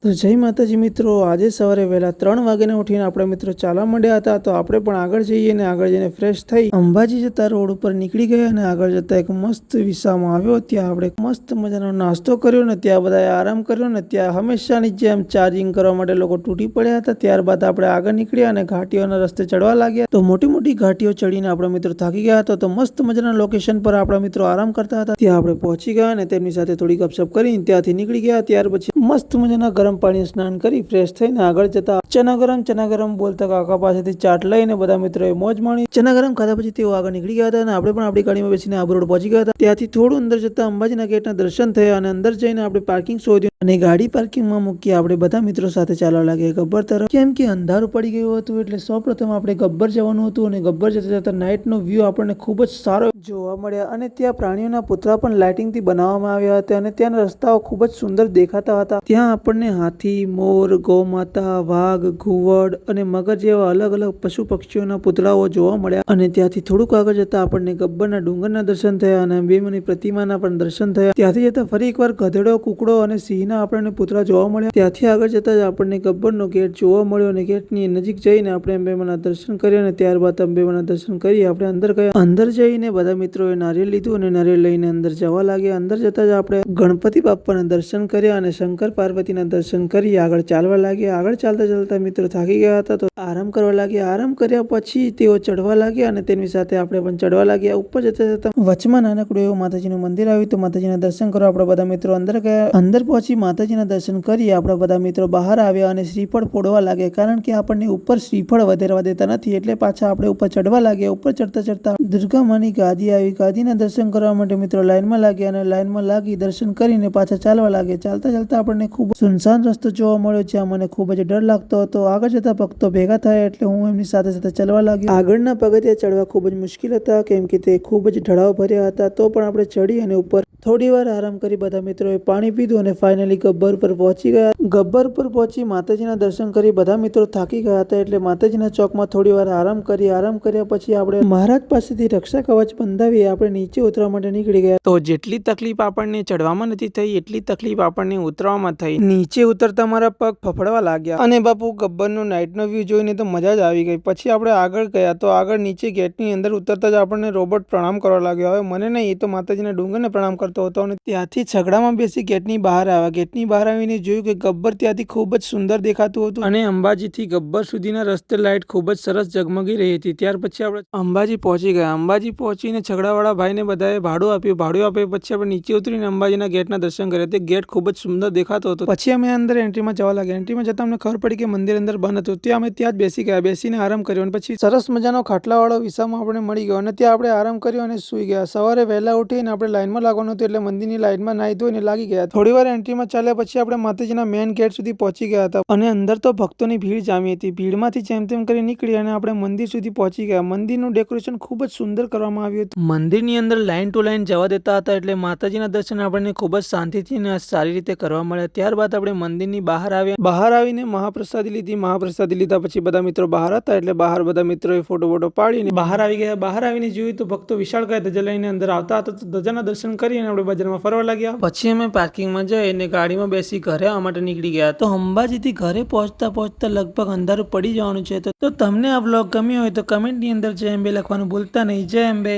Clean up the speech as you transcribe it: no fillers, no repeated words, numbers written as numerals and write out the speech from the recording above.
તો જય માતાજી મિત્રો, આજે સવારે વહેલા 3 વાગ્યાને ઉઠીને આપણે મિત્રો ચાલવા માંડ્યા હતા. તો આપણે પણ આગળ જઈએ ને આગળ જઈને ફ્રેશ થઈ અંબાજી જતા રોડ ઉપર નીકળી ગયા અને આગળ જતા એક મસ્ત વિસામાં આવ્યો. ત્યાં આપણે મસ્ત મજાનો નાસ્તો કર્યો ને ત્યાં બધાએ આરામ કર્યો ને ત્યાં હંમેશાની જેમ ચાર્જિંગ કરવા માટે લોકો તૂટી પડ્યા હતા. ત્યારબાદ આપણે આગળ નીકળ્યા અને ઘાટીઓના રસ્તે ચડવા લાગ્યા. તો મોટી મોટી ઘાટીઓ ચડીને આપણા મિત્રો થાકી ગયા હતા. તો મસ્ત મજાના લોકેશન પર આપણા મિત્રો આરામ કરતા હતા. ત્યાં આપણે પહોંચી ગયા અને તેમની સાથે થોડી ગપશપ કરીને ત્યાંથી નીકળી ગયા. ત્યાર પછી મસ્ત મજાના ગરમ પાણી સ્નાન કરી ફ્રેશ થઈને આગળ જતા ચના ગરમ બોલતા કાકા પાસેથી ચાટ લઈને બધા મિત્રોએ મોજ માણી. ચના ગરમ ખાધા પછી તેઓ આગળ નીકળી ગયા હતા અને આપણે પણ આપણી ગાડીમાં બેસીને આબુ રોડ પહોંચી ગયા હતા. ત્યાંથી થોડું અંદર જતા અંબાજીના ગેટના દર્શન થયા અને અંદર જઈને આપણે પાર્કિંગ શોધ્યું અને ગાડી પાર્કિંગમાં મૂકી આપણે બધા મિત્રો સાથે ચાલવા લાગ્યા ગબ્બર તરફ. કેમ કે અંધારું પડી ગયું હતું એટલે સૌપ્રથમ આપણે ગબ્બર જવાનું હતું અને ગબ્બર જતા જતા નાઇટનો વ્યૂ આપણને ખૂબ જ સારો જોવા મળ્યા અને ત્યાં પ્રાણીઓના પુતળા પણ લાઇટિંગથી બનાવવામાં આવ્યા હતા અને ત્યાંના રસ્તાઓ ખૂબ જ સુંદર દેખાતા હતા. ત્યાં આપણને હાથી, મોર, ગૌમાતા, વાઘ, ઘુવડ અને મગર જેવા અલગ અલગ પશુ પક્ષીઓના પુતળાઓ જોવા મળ્યા અને ત્યાંથી થોડુંક આગળ જતા આપણને ગબ્બરના ડુંગરના દર્શન થયા અને અંબેમાની પ્રતિમાના પણ દર્શન થયા. ત્યાંથી જતા ફરી એકવાર ગધેડો, કુકડો અને સિંહના આપણને પુતળા જોવા મળ્યા. ત્યાંથી આગળ જતા જ આપણને ગબ્બરનો ગેટ જોવા મળ્યો અને ગેટની નજીક જઈને આપણે અંબેમાના દર્શન કર્યા અને ત્યારબાદ અંબેમાના દર્શન કરી આપણે અંદર ગયા. અંદર જઈને બધા મિત્રોએ નારિયેળ લીધું અને નારિયેળ લઈને અંદર જવા લાગ્યા. અંદર જતા જ આપણે ગણપતિ બાપ્પાના દર્શન કર્યા અને શંકર પાર્વતીના દર્શન કરી આગળ ચાલવા લાગ્યા. આગળ ચાલતા ચાલતા મિત્રો થાકી ગયા હતા તો આરામ કરવા લાગ્યા. આરામ કર્યા પછી તેઓ ચડવા લાગ્યા અને તેની સાથે આપણે પણ ચડવા લાગ્યા. ઉપર જતા જતા વચમાં નાનકડું એવું માતાજીનું મંદિર આવ્યું તો માતાજીના દર્શન કરવા આપણા બધા મિત્રો અંદર ગયા. અંદર પહોંચી માતાજીના દર્શન કરી આપણા બધા મિત્રો બહાર આવ્યા અને શ્રીફળ ફોડવા લાગ્યા. કારણ કે આપણને ઉપર શ્રીફળ વધારવા દેતા નથી એટલે પાછા આપણે ઉપર ચડવા લાગ્યા. ઉપર ચડતા ચડતા દુર્ગા માની ગાદી આવી. ગાદીના દર્શન કરવા માટે મિત્રો લાઈનમાં લાગ્યા અને લાઈનમાં લાગી દર્શન કરીને પાછા ચાલવા લાગ્યા. ચાલતા ચાલતા આપણને ખૂબ સુનસાન રસ્તો જોવા મળ્યો જ્યાં મને ખૂબ જ ડર લાગતો હતો. આગળ જતા ભક્તો ભેગા થયા એટલે હું એમની સાથે સાથે ચાલવા લાગ્યો. આગળના પગથિયા ચડવા ખૂબ જ મુશ્કેલ હતા કેમ કે તે ખૂબ જ ઢળાવ ભર્યા હતા. તો પણ આપણે ચડી અને ઉપર થોડી વાર આરામ કરી બધા મિત્રોએ પાણી પીધું અને ફાઇનલી ગબ્બર પર પહોંચી ગયા. ગબ્બર પર પહોંચી માતાજીના દર્શન કરી બધા મિત્રો થાકી ગયા હતા એટલે માતાજીના ચોકમાં થોડી વાર આરામ કરી. આરામ કર્યા પછી આપણે મહારાજ પાસેથી રક્ષા કવચ બંધાવી આપણે નીચે ઉતરવા માટે નીકળી ગયા. તો જેટલી તકલીફ આપણને ચડવામાં નથી થઈ એટલી તકલીફ આપણને ઉતરવામાં થઈ. નીચે ઉતરતા મારા પગ ફફડવા લાગ્યા અને બાપુ ગબ્બરનો નાઇટનો વ્યૂ જોઈને તો મજા જ આવી ગઈ. પછી આપણે આગળ ગયા તો આગળ નીચે ગેટની અંદર ઉતરતા જ આપણને રોબોટ પ્રણામ કરવા લાગ્યો. હવે મને નહીં, એ તો માતાજીના ડુંગરને પ્રણામ કરતો હતો અને ત્યાંથી છગડામાં બેસી ગેટની બહાર આવ્યા. ગેટની બહાર આવીને જોયું કે ગબ્બર ત્યાંથી ખૂબ જ સુંદર દેખાતું હતું અને અંબાજીથી ગબ્બર સુધીના રસ્તે લાઇટ ખૂબ જ સરસ ઝગમગી રહી હતી. ત્યાર પછી આપણે અંબાજી પહોંચી ગયા. અંબાજી પહોંચીને છગડાવાળા ભાઈને બધાએ ભાડું આપ્યું. ભાડું આપ્યું પછી આપણે નીચે ઉતરીને અંબાજીના ગેટના દર્શન કર્યા. તે ગેટ ખૂબ જ સુંદર દેખાતો હતો. પછી અમે અંદર એન્ટ્રીમાં જવા લાગ્યા. એન્ટ્રીમાં જતા અમને ખબર પડી કે મંદિર અંદર બંધ હતું. ત્યાં અમે ત્યાં જ બેસી ગયા. બેસીને આરામ કર્યો અને પછી સરસ મજાનો ખાટલાવાળો વિસામાં આપણે મળી ગયો અને ત્યાં આપણે આરામ કર્યો અને સૂઈ ગયા. સવારે વહેલા ઉઠીને આપણે લાઈનમાં લાગવાનું હતું એટલે મંદિરની લાઈનમાં નાહી ધોઈને લાગી ગયા. થોડી વાર એન્ટ્રીમાં ચાલ્યા પછી આપણે માતાજીના મેઇન ગેટ સુધી પહોંચી ગયા હતા અને અંદર તો ભક્તોની ભીડ જામી હતી. ભીડમાંથી જેમ તેમ કરી નીકળી અને આપણે મંદિર સુધી પહોંચી ગયા. મંદિરનું ડેકોરેશન ખૂબ જ સુંદર કરવામાં આવ્યું હતું. મંદિરની અંદર લાઈન ટુ લાઈન જવા દેતા હતા એટલે માતાજીના દર્શન આપણને ખૂબ જ શાંતિથી અને સારી રીતે કરવા મળ્યા. ત્યારબાદ આપણે મંદિરની બહાર આવ્યા. બહાર આવીને મહાપ્રસાદી લીધી. મહાપ્રસાદી લીધા પછી બધા મિત્રો બહાર હતા એટલે બહાર બધા મિત્રોએ ફોટો પાડીને બહાર આવી ગયા. બહાર આવીને જોયું તો ભક્તો વિશાળકાય ધજા લઈને અંદર આવતા હતા. તો ધજાના દર્શન કરી અને આપણે બજારમાં ફરવા લાગ્યા. પછી અમે પાર્કિંગમાં જઈને ગાડીમાં બેસી ઘરે આવવા માટે નીકળી ગયા. તો અંબાજીથી ઘરે પહોંચતા લગભગ અંધારું પડી જવાનું છે. તો તમને આ વ્લોગ ગમ્યો હોય તો કમેન્ટની અંદર જય અંબે લખવાનું ભૂલતા નહીં. જય અંબે.